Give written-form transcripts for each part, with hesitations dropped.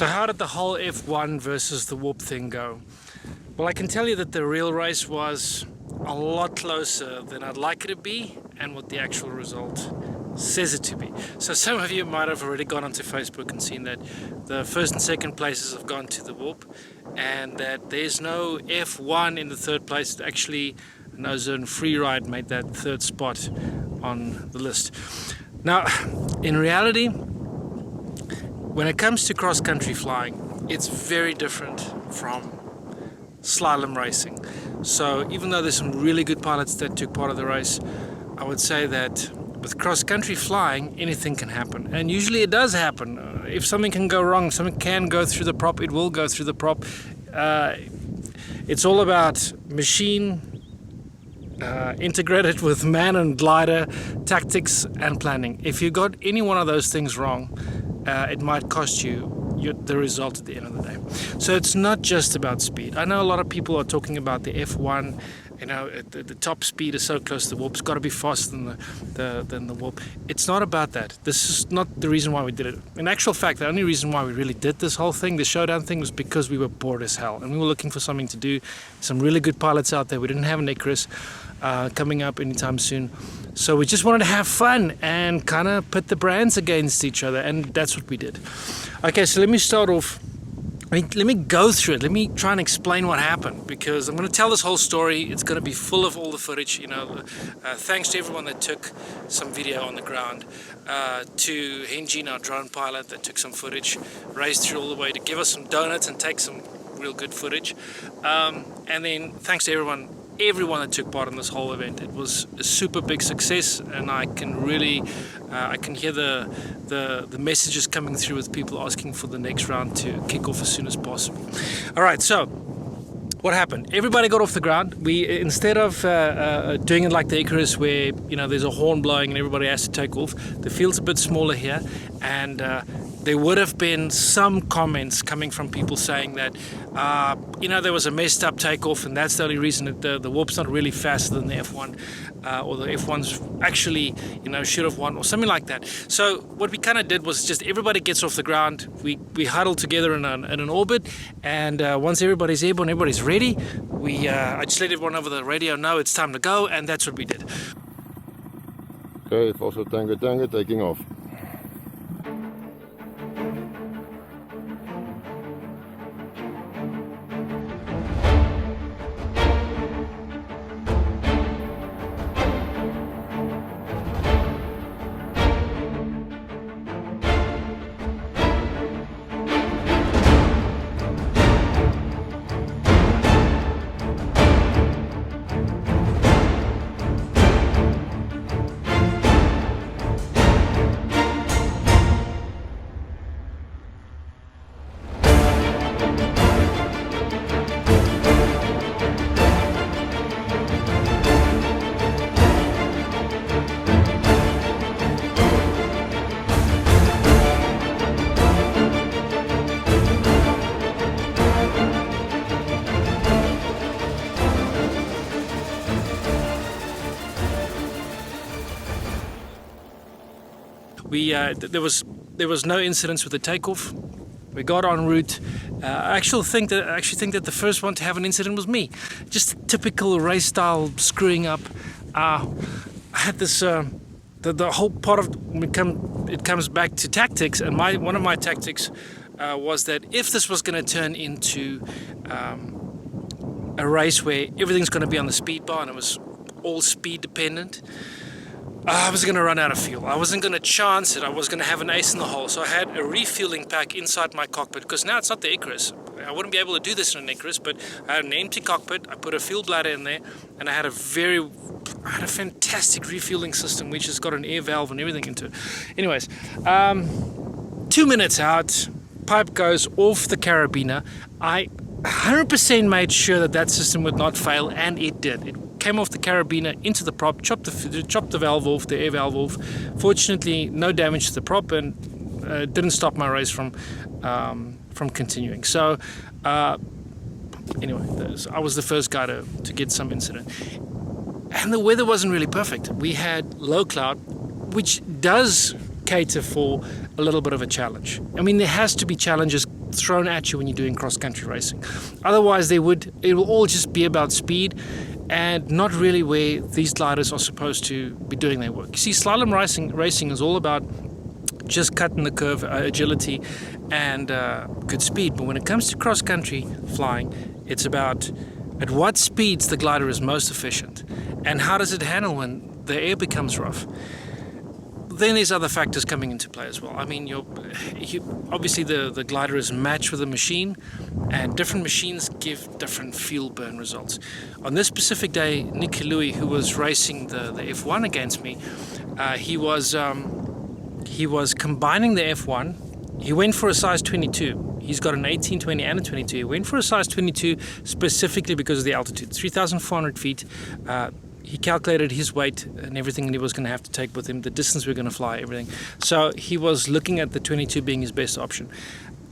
So how did the whole F1 versus the Warp thing go? Well, I can tell you that the real race was a lot closer than I'd like it to be and what the actual result says it to be. So some of you might have already gone onto Facebook and seen that the first and second places have gone to the Warp, and that there's no F1 in the third place. Actually, No Zone Freeride made that third spot on the list. Now, in reality, when it comes to cross-country flying, it's very different from slalom racing. So even though there's some really good pilots that took part of the race, I would say that with cross-country flying, anything can happen. And usually it does happen. If something can go wrong, something can go through the prop, it will go through the prop. It's all about machine integrated with man and glider, tactics and planning. If you got any one of those things wrong, it might cost you the result at the end of the day. So it's not just about speed. I know a lot of people are talking about the F1, you know, the top speed is so close to the Warp, it's got to be faster than the Warp. It's not about that. This is not the reason why we did it. In actual fact, the only reason why we really did this whole thing, the showdown thing, was because we were bored as hell and we were looking for something to do. Some really good pilots out there. We didn't have an Icarus coming up anytime soon. So we just wanted to have fun and kind of put the brands against each other, and that's what we did. Okay, so let me start off. Let me go through it. Let me try and explain what happened, because I'm going to tell this whole story. It's going to be full of all the footage. You know, thanks to everyone that took some video on the ground, to Henjin, our drone pilot, that took some footage, raced through all the way to give us some donuts and take some real good footage, and then thanks to everyone that took part in this whole event. It was a super big success, and I can really I can hear the messages coming through with people asking for the next round to kick off as soon as possible. All right, so what happened? Everybody got off the ground. We, instead of doing it like the Icarus, where, you know, there's a horn blowing and everybody has to take off, the field's a bit smaller here, and there would have been some comments coming from people saying that, you know, there was a messed up takeoff, and that's the only reason that the Warp's not really faster than the F1, or the F1's actually, you know, should have won, or something like that. So what we kind of did was just everybody gets off the ground, we huddle together in an orbit, and once everybody's airborne, everybody's ready, I just let everyone over the radio know it's time to go, and that's what we did. Okay, Foxtrot Tango taking off. There was no incidents with the takeoff. We got en route. I actually think that the first one to have an incident was me. Just typical race style screwing up. I had this the whole part of it comes back to tactics, and one of my tactics was that if this was going to turn into a race where everything's going to be on the speed bar and it was all speed dependent, I was going to run out of fuel. I wasn't going to chance it. I was going to have an ace in the hole. So I had a refueling pack inside my cockpit, because now it's not the Icarus. I wouldn't be able to do this in an Icarus, but I had an empty cockpit. I put a fuel bladder in there, and I had a fantastic refueling system, which has got an air valve and everything into it. Anyways, 2 minutes out, pipe goes off the carabiner. I 100% made sure that system would not fail, and it did. It came off the carabiner into the prop, chopped the valve off, the air valve off. Fortunately, no damage to the prop, and didn't stop my race from continuing. So anyway, I was the first guy to get some incident. And the weather wasn't really perfect. We had low cloud, which does cater for a little bit of a challenge. I mean, there has to be challenges thrown at you when you're doing cross-country racing. Otherwise, it will all just be about speed and not really where these gliders are supposed to be doing their work. You see, slalom racing is all about just cutting the curve, agility, and good speed. But when it comes to cross-country flying, it's about at what speeds the glider is most efficient and how does it handle when the air becomes rough. Then there's other factors coming into play as well. I mean, obviously the glider is matched with a machine, and different machines give different fuel burn results. On this specific day, Nick Louis, who was racing the F1 against me, he was combining the F1. He went for a size 22. He's got an 18, 20 and a 22. He went for a size 22 specifically because of the altitude, 3,400 feet. He calculated his weight and everything that he was going to have to take with him, the distance we we're going to fly, everything. So he was looking at the 22 being his best option.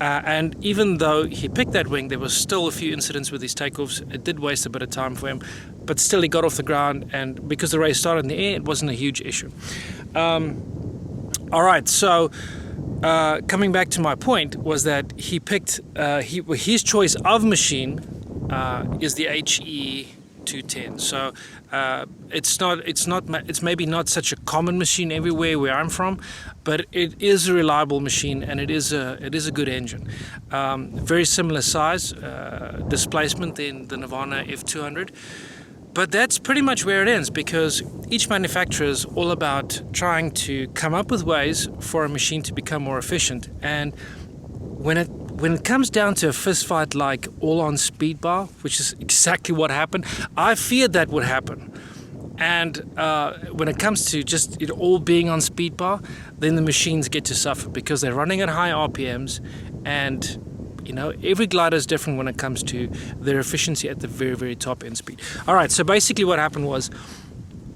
And even though he picked that wing, there was still a few incidents with his takeoffs. It did waste a bit of time for him, but still he got off the ground, and because the race started in the air, it wasn't a huge issue. All right, so coming back to my point was that he picked his choice of machine is the HE 210. So it's maybe not such a common machine everywhere where I'm from, but it is a reliable machine, and it is a good engine. Very similar size, displacement than the Nirvana F200. But that's pretty much where it ends, because each manufacturer is all about trying to come up with ways for a machine to become more efficient. And when it comes down to a fist fight like all on speed bar, which is exactly what happened, I feared that would happen. And when it comes to just it all being on speed bar, then the machines get to suffer because they're running at high RPMs, and every glider is different when it comes to their efficiency at the very, very top end speed. All right, so basically what happened was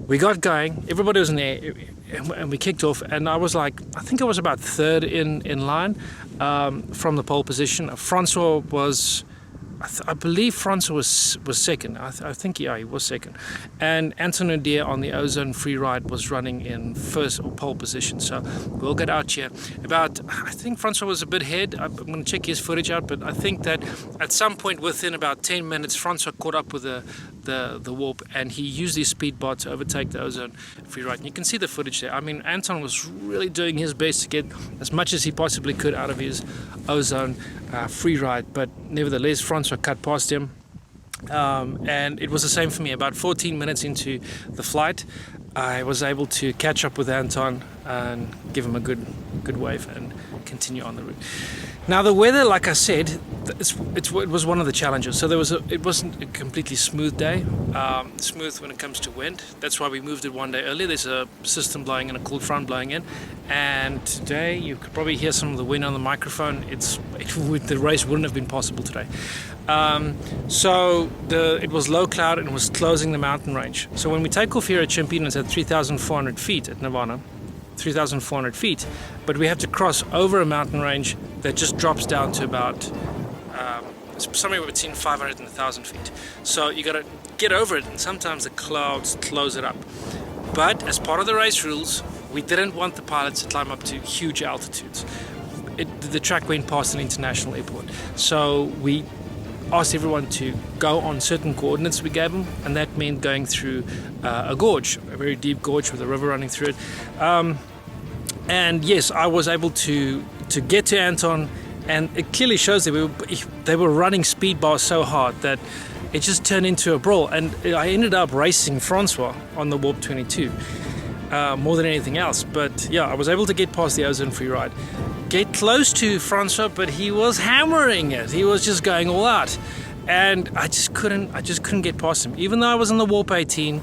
we got going, everybody was in the air, and we kicked off, and I think I was about third in line from the pole position. Francois was, I believe Francois was second. I think he was second. And Anton Odier on the Ozone free ride was running in first or pole position. So we'll get out here. I think Francois was a bit ahead. I'm going to check his footage out, but I think that at some point within about 10 minutes, Francois caught up with the warp, and he used his speed bar to overtake the Ozone free ride. And you can see the footage there. I mean, Anton was really doing his best to get as much as he possibly could out of his Ozone free ride, but nevertheless Francois cut past him, and it was the same for me. About 14 minutes into the flight, I was able to catch up with Anton and give him a good wave and continue on the route. Now the weather, like I said, it was one of the challenges. So it wasn't a completely smooth day, smooth when it comes to wind. That's why we moved it one day earlier. There's a system blowing in, a cold front blowing in, and today you could probably hear some of the wind on the microphone. The race wouldn't have been possible today. So it was low cloud and it was closing the mountain range. So when we take off here at Champine, it's at 3,400 feet at Nirvana, 3,400 feet, but we have to cross over a mountain range that just drops down to about somewhere between 500 and 1,000 feet. So you got to get over it, and sometimes the clouds close it up. But as part of the race rules, we didn't want the pilots to climb up to huge altitudes. The track went past an international airport, so we asked everyone to go on certain coordinates we gave them, and that meant going through a gorge, a very deep gorge with a river running through it. And yes, I was able to get to Anton, and it clearly shows that they were running speed bars so hard that it just turned into a brawl. And I ended up racing Francois on the Warp 22 more than anything else. But yeah, I was able to get past the Ozone free ride, get close to Francois, but he was hammering it. He was just going all out, and I just couldn't get past him. Even though I was in the Warp 18,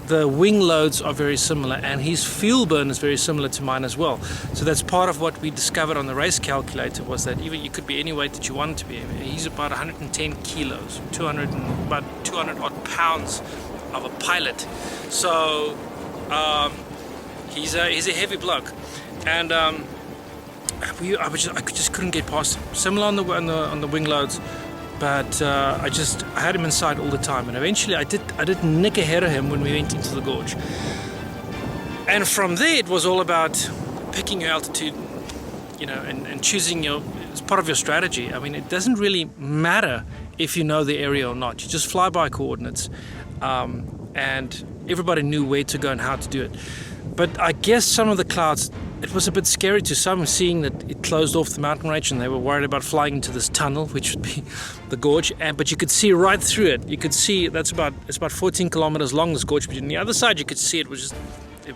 the wing loads are very similar, and his fuel burn is very similar to mine as well. So that's part of what we discovered on the race calculator, was that even you could be any weight that you wanted to be. He's about 110 kilos, about 200 odd pounds of a pilot. So he's a heavy bloke, and I just couldn't get past him. Similar on the wing loads, but I had him inside all the time, and eventually I did nick ahead of him when we went into the gorge. And from there it was all about picking your altitude, and choosing as part of your strategy. I mean, it doesn't really matter if you know the area or not. You just fly by coordinates, and everybody knew where to go and how to do it. But I guess some of the clouds, it was a bit scary to some, seeing that it closed off the mountain range, and they were worried about flying into this tunnel, which would be the gorge. But you could see right through it. You could see it's about 14 kilometers long, this gorge. But on the other side, you could see it was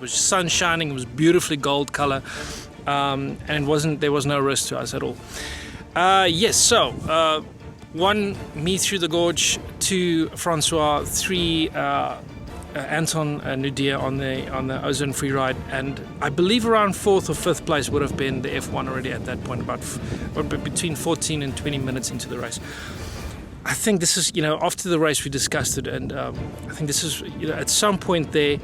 just sun shining. It was beautifully gold color, and there was no risk to us at all. Yes, so 1, me through the gorge, 2, Francois, 3, Anton Nudia on the Ozone free ride, and I believe around 4th or 5th place would have been the F1 already at that point, about between 14 and 20 minutes into the race. I think this is, after the race we discussed it, and I think this is, at some point there,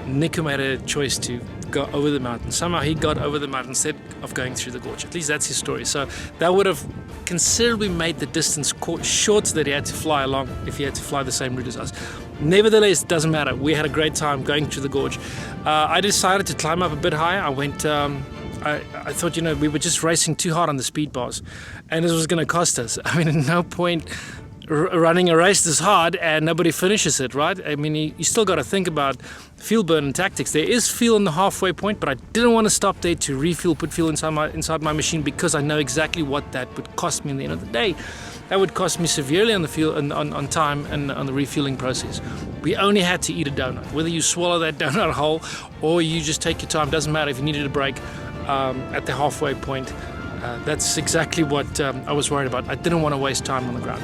Nico made a choice to go over the mountain. Somehow he got over the mountain instead of going through the gorge. At least that's his story. So that would have considerably made the distance shorter that he had to fly along if he had to fly the same route as us. Nevertheless, it doesn't matter. We had a great time going through the gorge. I decided to climb up a bit higher. I went. I thought, we were just racing too hard on the speed bars, and this was going to cost us. I mean, at no point running a race this hard and nobody finishes it, right? I mean, you still got to think about fuel burn and tactics. There is fuel in the halfway point, but I didn't want to stop there to refuel, put fuel inside my machine, because I know exactly what that would cost me in the end of the day. That would cost me severely on the fuel and on time and on the refueling process. We only had to eat a donut. Whether you swallow that donut whole or you just take your time, doesn't matter. If you needed a break at the halfway point, that's exactly what I was worried about. I didn't want to waste time on the ground.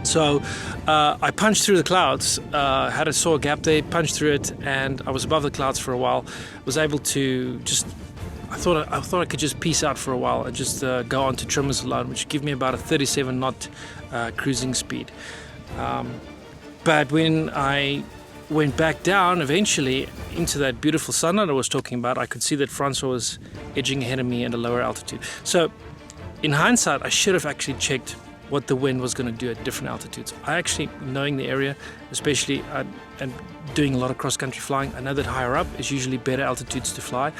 So I punched through the clouds, saw a gap there, punched through it, and I was above the clouds for a while. Was able to I thought I could just peace out for a while and just go on to trimmers alone, which give me about a 37 knot cruising speed. But when I went back down eventually into that beautiful sunlight I was talking about, I could see that Francois was edging ahead of me at a lower altitude. So in hindsight, I should have actually checked what the wind was going to do at different altitudes. I actually, knowing the area, especially and doing a lot of cross-country flying, I know that higher up is usually better altitudes to fly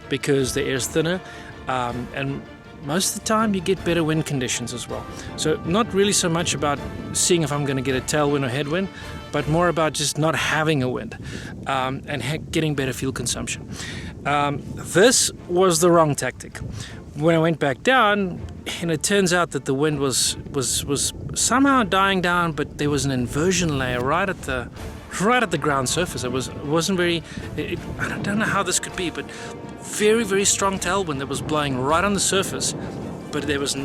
because the air is thinner, and most of the time you get better wind conditions as well. So not really so much about seeing if I'm going to get a tailwind or headwind, but more about just not having a wind and getting better fuel consumption. This was the wrong tactic. When I went back down, and it turns out that the wind was somehow dying down, but there was an inversion layer right at the ground surface. It wasn't very. I don't know how this could be, but very, very strong tailwind that was blowing right on the surface. But it was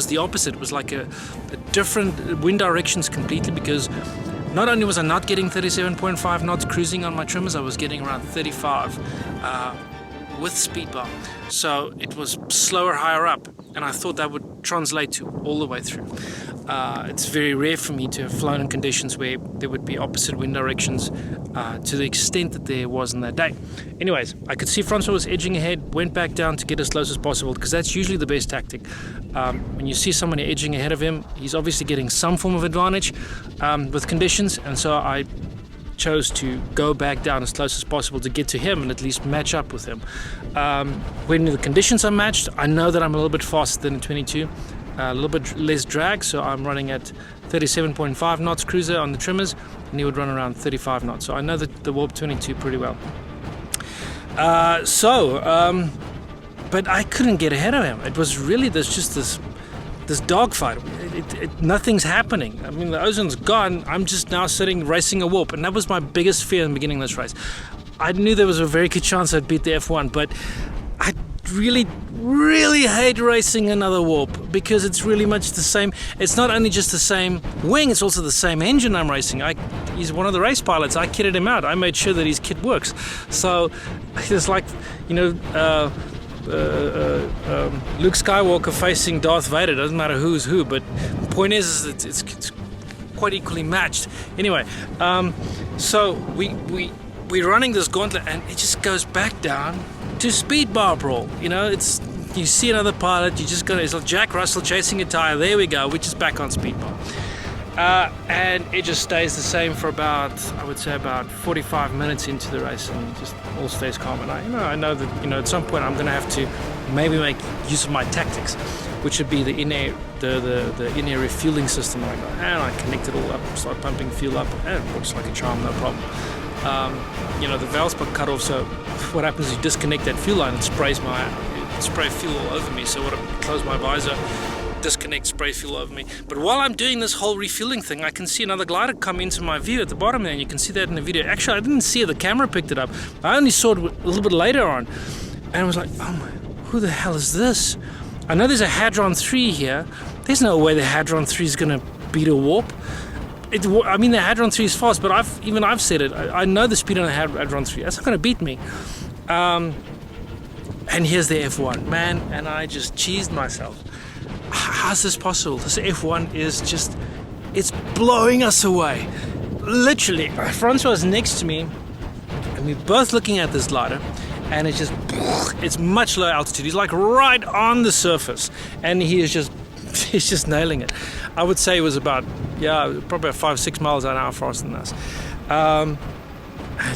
the opposite. It was like a different wind directions completely, because not only was I not getting 37.5 knots cruising on my trimmers, I was getting around 35 with speed bar. So it was slower higher up, and I thought that would translate to all the way through. It's very rare for me to have flown in conditions where there would be opposite wind directions to the extent that there was on that day. Anyways, I could see Francois was edging ahead, went back down to get as close as possible, because that's usually the best tactic. When you see someone edging ahead of him, he's obviously getting some form of advantage with conditions, and so I chose to go back down as close as possible to get to him and at least match up with him. When the conditions are matched, I know that I'm a little bit faster than a 22, a little bit less drag, so I'm running at 37.5 knots cruiser on the trimmers, and he would run around 35 knots. So I know the Warp 22 pretty well. But I couldn't get ahead of him. It was really this dogfight. Nothing's happening. I mean, the ozone's gone. I'm just now sitting racing a warp, and that was my biggest fear in the beginning of this race. I knew there was a very good chance I'd beat the F1, but I really, really hate racing another warp, because it's really much the same. It's not only just the same wing, it's also the same engine I'm racing. He's one of the race pilots. I kitted him out. I made sure that his kit works. So it's like, Luke Skywalker facing Darth Vader. Doesn't matter who's who, but the point is it's quite equally matched. Anyway, so we're running this gauntlet, and it just goes back down to speed bar brawl. You see another pilot, you just it's like Jack Russell chasing a tire. There we go, we're just back on speed bar. And it just stays the same for about 45 minutes into the race, and just all stays calm. And I know that at some point I'm going to have to maybe make use of my tactics, which would be the in-air refueling system. And I connect it all up, start pumping fuel up, and it works like a charm, no problem. The valves got cut off, so what happens is you disconnect that fuel line and spray fuel all over me. So what I close my visor, disconnect, spray fuel over me. But while I'm doing this whole refueling thing, I can see another glider come into my view at the bottom there, and you can see that in the video. Actually, I didn't see it, the camera picked it up. I only saw it a little bit later on, and I was like, oh my, who the hell is this? I know there's a Hadron 3 here. There's no way the Hadron 3 is going to beat a Warp. The Hadron 3 is fast, but I've said it. I know the speed on the Hadron 3. That's not going to beat me. And here's the F1, man, and I just cheesed myself. How's this possible? This F1 is just, it's blowing us away. Literally, Francois is next to me, and we're both looking at this glider, and it's much lower altitude. He's like right on the surface, and he's just nailing it. I would say it was about, probably 5-6 miles an hour faster than us. It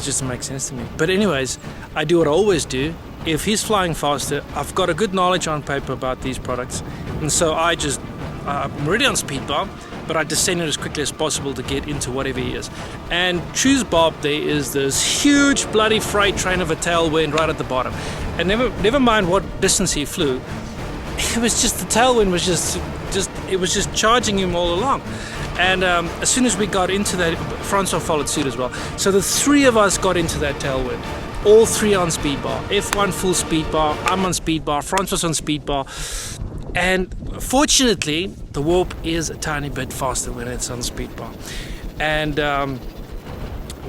just makes sense to me. But anyways, I do what I always do. If he's flying faster, I've got a good knowledge on paper about these products, and so I'm already on speed bar, but I descend it as quickly as possible to get into whatever he is. And choose Bob, there is this huge bloody freight train of a tailwind right at the bottom, and never mind what distance he flew, it was just the tailwind was just charging him all along. And as soon as we got into that, Francois followed suit as well. So the three of us got into that tailwind. All three on speed bar. F1 full speed bar, I'm on speed bar, Francois on speed bar. And fortunately, the Warp is a tiny bit faster when it's on speed bar. And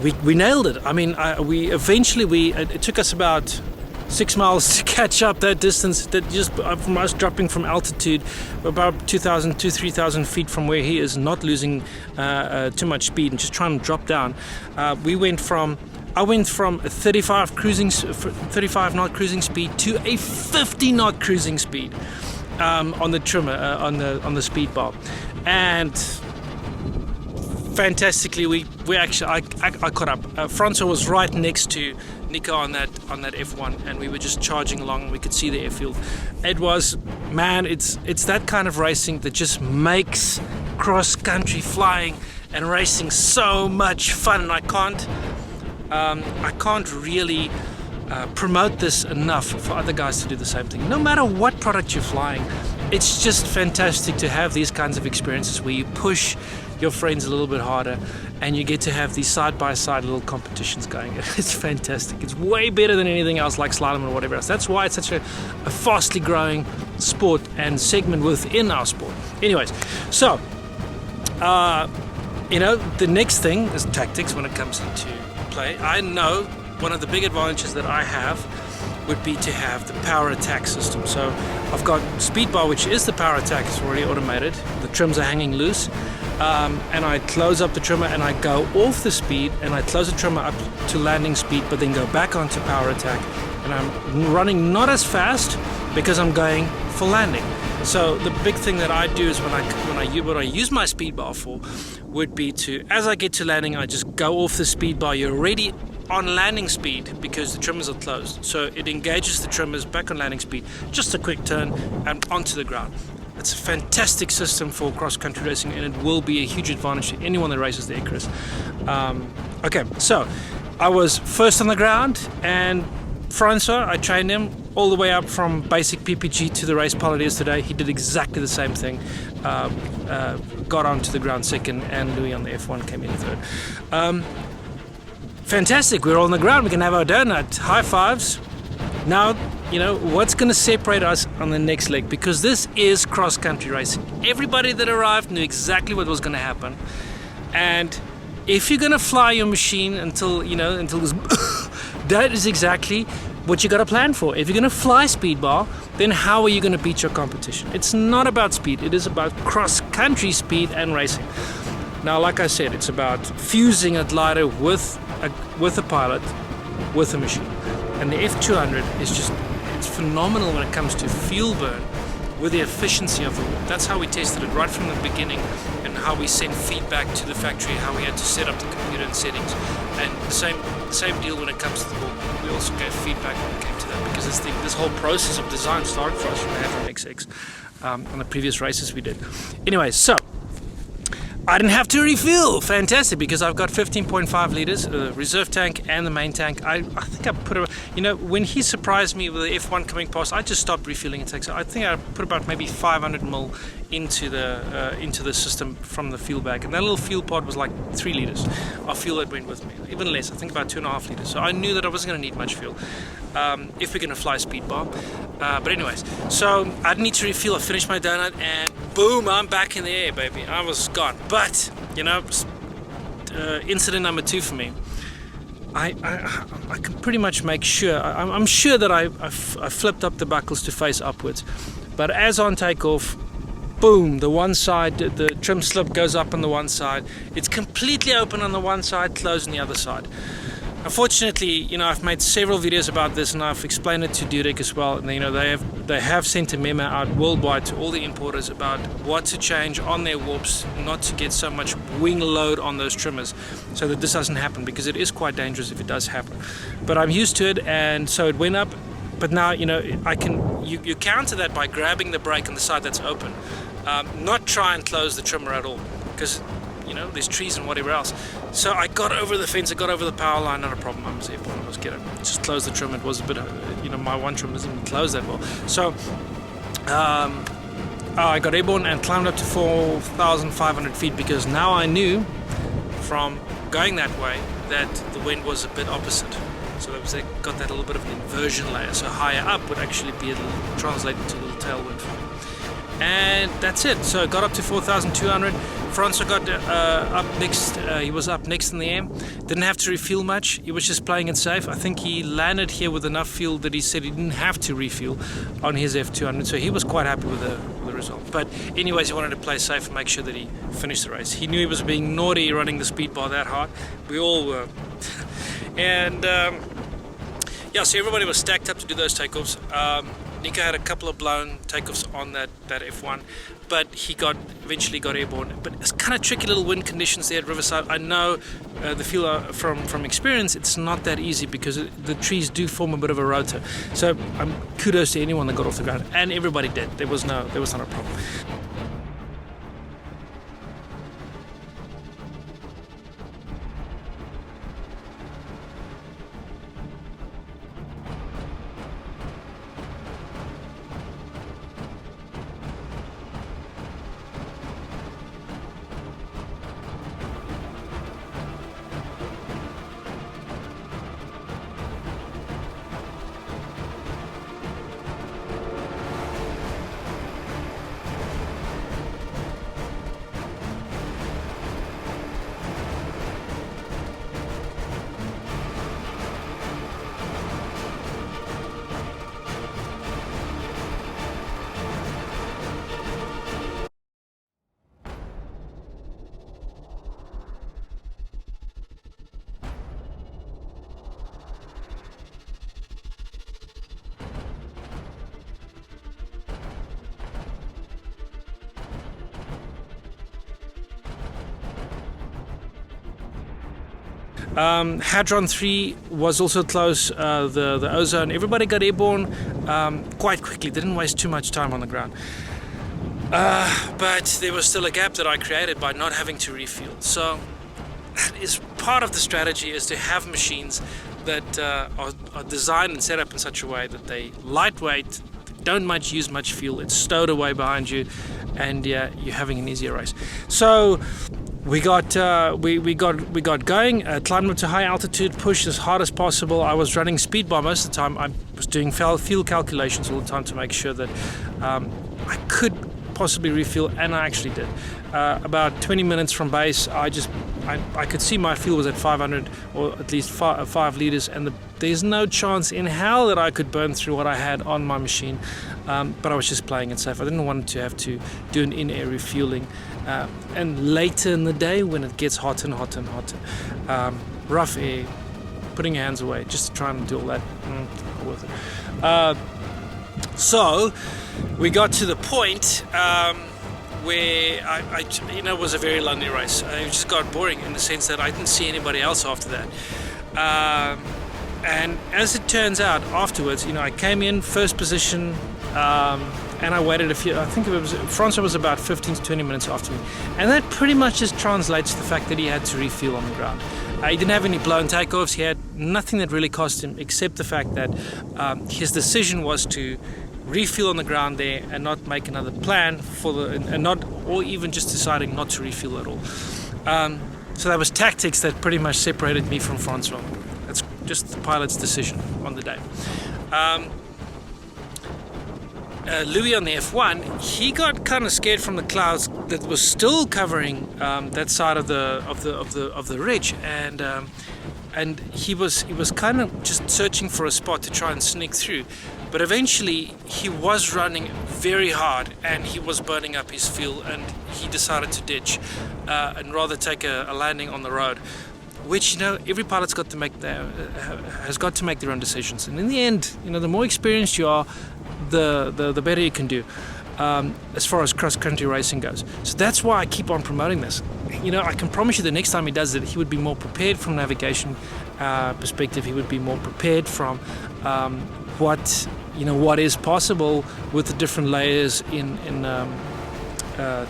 we nailed it. I mean, it took us about 6 miles to catch up that distance, that just from us dropping from altitude about 2,000-3,000 feet from where he is, not losing too much speed and just trying to drop down. I went from a 35 knot cruising speed to a 50 knot cruising speed on the trimmer, on the speed bar, and fantastically I caught up. Francois was right next to Nico on that F1, and we were just charging along, and we could see the airfield. It was, man, it's that kind of racing that just makes cross-country flying and racing so much fun. And I can't really promote this enough for other guys to do the same thing. No matter what product you're flying, it's just fantastic to have these kinds of experiences where you push your friends a little bit harder, and you get to have these side-by-side little competitions going. It's fantastic. It's way better than anything else like slalom or whatever else. That's why it's such a fastly growing sport and segment within our sport. Anyways, so the next thing is tactics when it comes into play. I know one of the big advantages that I have would be to have the power attack system. So I've got speed bar, which is the power attack. It's already automated. The trims are hanging loose. And I close up the trimmer and I go off the speed, and I close the trimmer up to landing speed, but then go back onto power attack, and I'm running not as fast because I'm going for landing. So the big thing that I do is what I use my speed bar for would be to, as I get to landing, I just go off the speed bar. You're already on landing speed because the trimmers are closed, so it engages the trimmers back on landing speed, just a quick turn and onto the ground. It's a fantastic system for cross-country racing, and it will be a huge advantage to anyone that races the Icarus. Okay, so I was first on the ground, and Francois, I trained him all the way up from basic PPG to the race pilot he is today. He did exactly the same thing. Got onto the ground second, and Louis on the F1 came in third. Fantastic, we're all on the ground. We can have our donut. High fives. Now, what's going to separate us on the next leg, because this is cross-country racing. Everybody that arrived knew exactly what was going to happen, and if you're going to fly your machine until this that is exactly what you got to plan for. If you're going to fly speed bar, then how are you going to beat your competition? It's not about speed, it is about cross-country speed and racing. Now, like I said, it's about fusing a glider with a pilot, with a machine. And the F200 is it's phenomenal when it comes to fuel burn with the efficiency of the Warp. That's how we tested it right from the beginning, and and how we send feedback to the factory, how we had to set up the computer and settings, and the same deal when it comes to the board. We also gave feedback when it came to that, because this whole process of design started for us from the Hadron XX on the previous races we did. Anyway, so I didn't have to refuel. Fantastic, because I've got 15.5 liters, reserve tank and the main tank. I think I put when he surprised me with the F1 coming past, I just stopped refueling tanks. So I think I put about maybe 500 ml into the system from the fuel bag, and that little fuel pod was like 3 liters of fuel that went with me, even less. I think about 2.5 liters. So I knew that I wasn't going to need much fuel if we're going to fly speed bar. But anyways, so I didn't need to refuel. I finished my donut, and boom, I'm back in the air, baby. I was gone. But incident number 2 for me. I can pretty much make sure. I'm sure that I flipped up the buckles to face upwards, but as on takeoff, boom, the one side, the trim slip goes up on the one side. It's completely open on the one side, closed on the other side. Unfortunately, I've made several videos about this, and I've explained it to Dudek as well. And they have sent a memo out worldwide to all the importers about what to change on their warps, not to get so much wing load on those trimmers, so that this doesn't happen, because it is quite dangerous if it does happen. But I'm used to it, and so it went up. But now, you counter that by grabbing the brake on the side that's open, not try and close the trimmer at all, because there's trees and whatever else. So I got over the fence, I got over the power line, not a problem. I was airborne, I was getting just close the trim. It was a bit my one trim doesn't close that well. So I got airborne and climbed up to 4,500 feet, because now I knew from going that way that the wind was a bit opposite. So they got that little bit of an inversion layer, so higher up would actually be translated to a little tailwind for me. And that's it. So I got up to 4,200. Francois got up next. He was up next in the air. Didn't have to refuel much. He was just playing it safe. I think he landed here with enough fuel that he said he didn't have to refuel on his F200. So he was quite happy with the result. But anyways, he wanted to play safe and make sure that he finished the race. He knew he was being naughty running the speed bar that hard. We all were. And so everybody was stacked up to do those takeoffs. Nico had a couple of blown takeoffs on that F1, but he eventually got airborne. But it's kind of tricky little wind conditions there at Riverside. I know the feel from experience, it's not that easy, because the trees do form a bit of a rotor. So kudos to anyone that got off the ground, and everybody did. There was not a problem. Hadron 3 was also close, the ozone. Everybody got airborne quite quickly. They didn't waste too much time on the ground. But there was still a gap that I created by not having to refuel. So that is part of the strategy, is to have machines that are designed and set up in such a way that they lightweight, don't use much fuel, it's stowed away behind you, and you're having an easier race. So we got going, climbed up to high altitude, pushed as hard as possible. I was running speed bar most of the time. I was doing fuel calculations all the time to make sure that I could possibly refuel, and I actually did. About 20 minutes from base, I could see my fuel was at 500 or at least 5 liters, and there's no chance in hell that I could burn through what I had on my machine. But I was just playing it safe. I didn't want to have to do an in-air refueling. And later in the day, when it gets hotter and hotter and hotter, rough air, putting your hands away, just to try and do all that, not worth it. So we got to the point where it was a very lonely race. It just got boring in the sense that I didn't see anybody else after that. And as it turns out, afterwards, I came in first position, and I waited I think Francois was about 15 to 20 minutes after me. And that pretty much just translates to the fact that he had to refuel on the ground. He didn't have any blown takeoffs. He had nothing that really cost him, except the fact that his decision was to refuel on the ground there and not make another plan or even just deciding not to refuel at all. So that was tactics that pretty much separated me from Francois. That's just the pilot's decision on the day. Louis on the F1, he got kind of scared from the clouds that was still covering that side of the ridge, and he was kind of just searching for a spot to try and sneak through. But eventually he was running very hard and he was burning up his fuel, and he decided to ditch and rather take a landing on the road, which every pilot's got to make has got to make their own decisions. And in the end, the more experienced you are, the better you can do as far as cross-country racing goes. So that's why I keep on promoting this. I can promise you the next time he does it, he would be more prepared from navigation perspective. He would be more prepared from what is possible with the different layers in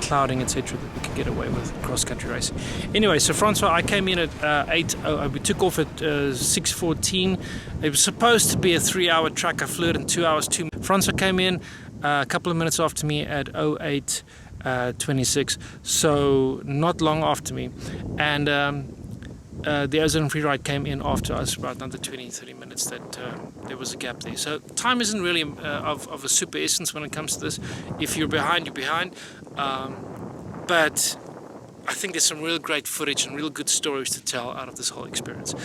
clouding, etc., that we could get away with cross-country racing. Anyway, so Francois, I came in at 8. We took off at 6:14. It was supposed to be a 3-hour track. I flew it in 2 hours 2 minutes. Francois came in a couple of minutes after me at 08:26, so not long after me. And the ozone free ride came in after us, about another 20-30 minutes. That there was a gap there. So time isn't really of a super essence when it comes to this. If you're behind, you're behind. But I think there's some real great footage and real good stories to tell out of this whole experience.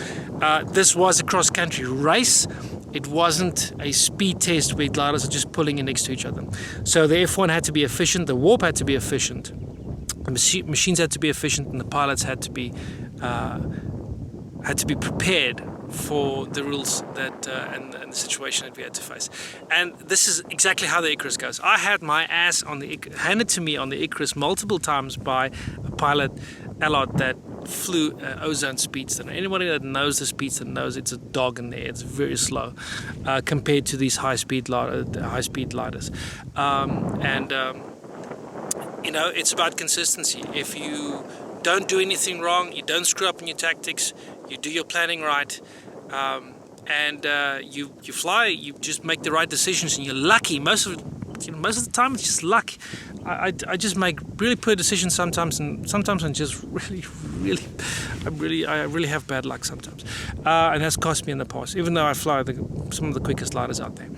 This was a cross-country race. It wasn't a speed test where gliders are just pulling in next to each other. So the F1 had to be efficient, the warp had to be efficient, the machines had to be efficient, and the pilots had to be prepared for the rules that and the situation that we had to face. And this is exactly how the Icarus goes. I had my ass handed to me on the Icarus multiple times by a pilot, Allard, that flew ozone speeds. And anybody that knows the speeds that knows it's a dog in there. It's very slow compared to these high-speed gliders. It's about consistency. If you don't do anything wrong, you don't screw up in your tactics, you do your planning right, and you fly, you just make the right decisions, and you're lucky. Most of the time it's just luck. I just make really poor decisions sometimes, and sometimes I'm just I really have bad luck sometimes, and that's cost me in the past, even though I fly some of the quickest gliders out there.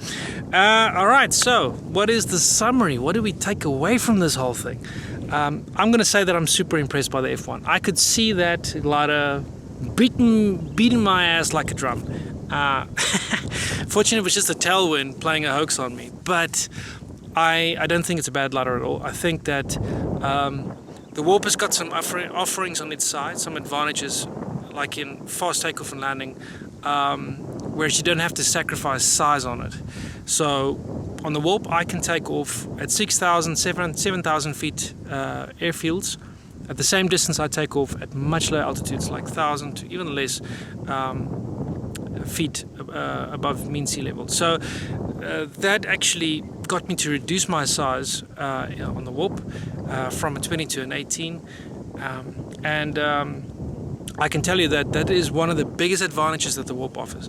Alright, so what is the summary? What do we take away from this whole thing? I'm going to say that I'm super impressed by the F1. I could see that glider beating my ass like a drum. Fortunately, it was just a tailwind playing a hoax on me, but I don't think it's a bad glider at all. I think that the warp has got some offerings on its side, some advantages, like in fast takeoff and landing, whereas you don't have to sacrifice size on it. So on the warp, I can take off at 6,000, 7,000 feet airfields. At the same distance, I take off at much lower altitudes, like 1,000 to even less feet above mean sea level. So that actually got me to reduce my size on the warp from a 20 to an 18. I can tell you that is one of the biggest advantages that the warp offers.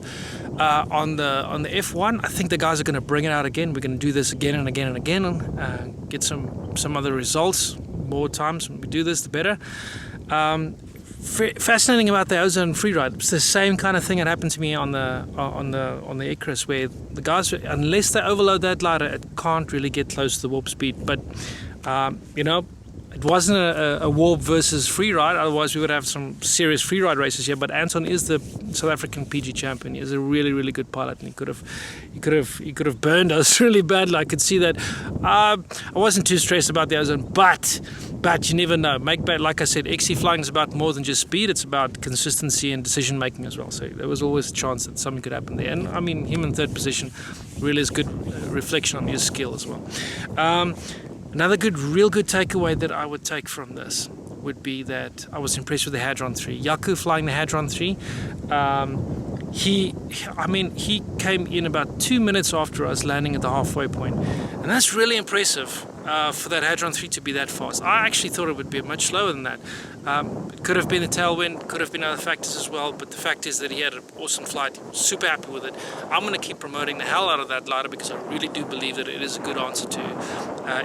On the F1, I think the guys are going to bring it out again. We're going to do this again and again and again, get some other results. More times when we do this, the better. Fascinating about the ozone freeride. It's the same kind of thing that happened to me on the Icarus, where the guys, unless they overload that glider, it can't really get close to the warp speed. But it wasn't a warp versus freeride. Otherwise, we would have some serious freeride races here. But Anton is the South African PG champion. He is a really, really good pilot, and he could have burned us really badly. I could see that. I wasn't too stressed about the ozone, but you never know. Like I said, XC flying is about more than just speed. It's about consistency and decision making as well. So there was always a chance that something could happen there. And I mean, him in third position really is good reflection on his skill as well. Another real good takeaway that I would take from this would be that I was impressed with the Hadron 3. Yaku flying the Hadron 3, he came in about 2 minutes after us landing at the halfway point, and that's really impressive for that Hadron 3 to be that fast. I actually thought it would be much slower than that. It could have been the tailwind, could have been other factors as well, but the fact is that he had an awesome flight. Super happy with it. I'm going to keep promoting the hell out of that glider because I really do believe that it is a good answer to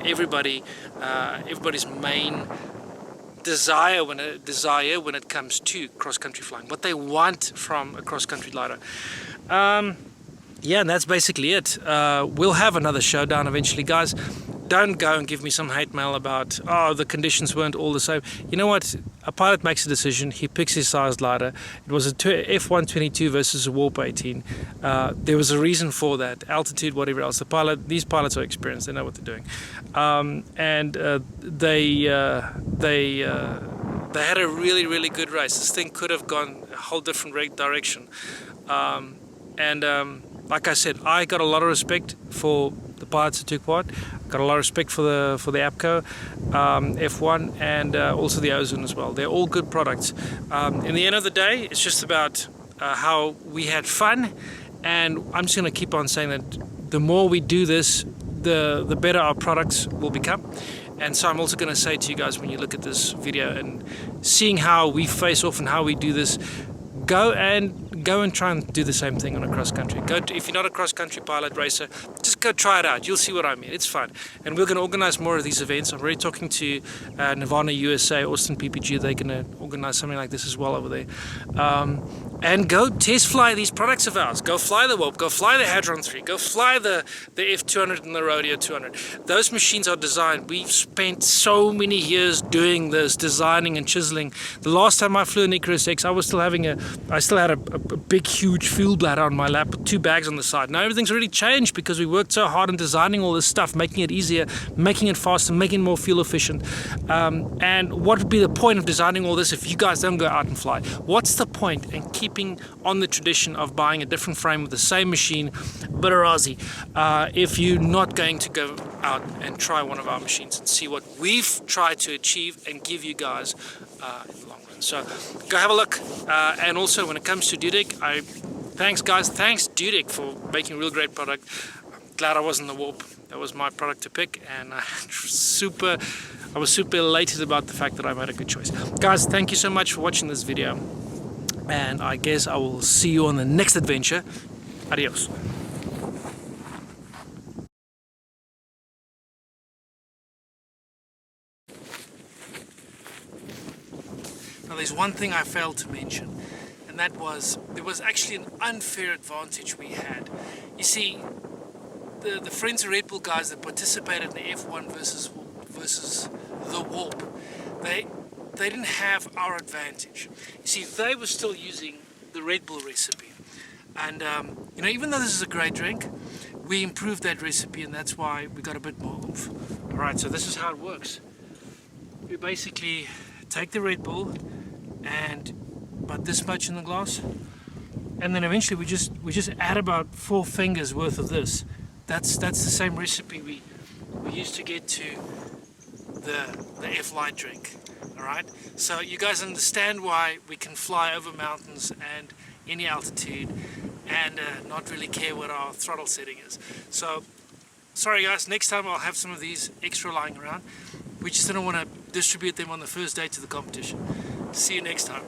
everybody's main desire when it comes to cross-country flying, what they want from a cross-country glider. Yeah, and that's basically it. We'll have another showdown eventually, guys. Don't go and give me some hate mail about, oh, the conditions weren't all the same. You know what? A pilot makes a decision. He picks his size glider. It was a F122 versus a Warp 18. There was a reason for that. Altitude, whatever else. These pilots are experienced. They know what they're doing. They had a really, really good race. This thing could have gone a whole different direction. Like I said, I got a lot of respect for the pilots who took part. Got a lot of respect for the APCO, F1, and also the Ozone as well. They're all good products. In the end of the day, it's just about how we had fun, and I'm just going to keep on saying that the more we do this, the better our products will become. And so I'm also going to say to you guys, when you look at this video and seeing how we face off and how we do this, go and try and do the same thing on a cross country. If you're not a cross country pilot racer, just go try it out. You'll see what I mean. It's fun, and we're going to organize more of these events. I'm already talking to Nirvana USA, Austin PPG. They're going to organize something like this as well over there. And go test fly these products of ours. Go fly the Warp, go fly the Hadron 3, go fly the F200 and the Rodeo 200. Those machines are designed. We've spent so many years doing this, designing and chiseling. The last time I flew an Icarus X, I still had a big, huge fuel bladder on my lap with 2 bags on the side. Now everything's really changed because we worked so hard on designing all this stuff, making it easier, making it faster, making it more fuel efficient. And what would be the point of designing all this if you guys don't go out and fly? What's the point in keeping on the tradition of buying a different frame with the same machine, but a Aussie, if you're not going to go out and try one of our machines and see what we've tried to achieve and give you guys in the long run? So go have a look. And also when it comes to Dudek, thanks guys, thanks Dudek for making a real great product. I'm glad I wasn't the Warp. That was my product to pick, and I was super elated about the fact that I made a good choice. Guys, thank you so much for watching this video, and I guess I will see you on the next adventure. Adios. Now there's one thing I failed to mention, and that was there was actually an unfair advantage we had. You see, the friends of Red Bull guys that participated in the F1 versus the Warp, they didn't have our advantage. You see, they were still using the Red Bull recipe, and even though this is a great drink, we improved that recipe, and that's why we got a bit more oomph. All right, so this is how it works. We basically take the Red Bull and about this much in the glass, and then eventually we just add about 4 fingers worth of this. That's the same recipe we used to get to the F-Light drink. Alright, so you guys understand why we can fly over mountains and any altitude and not really care what our throttle setting is. So sorry guys, next time I'll have some of these extra lying around. We just didn't want to distribute them on the first day to the competition. See you next time.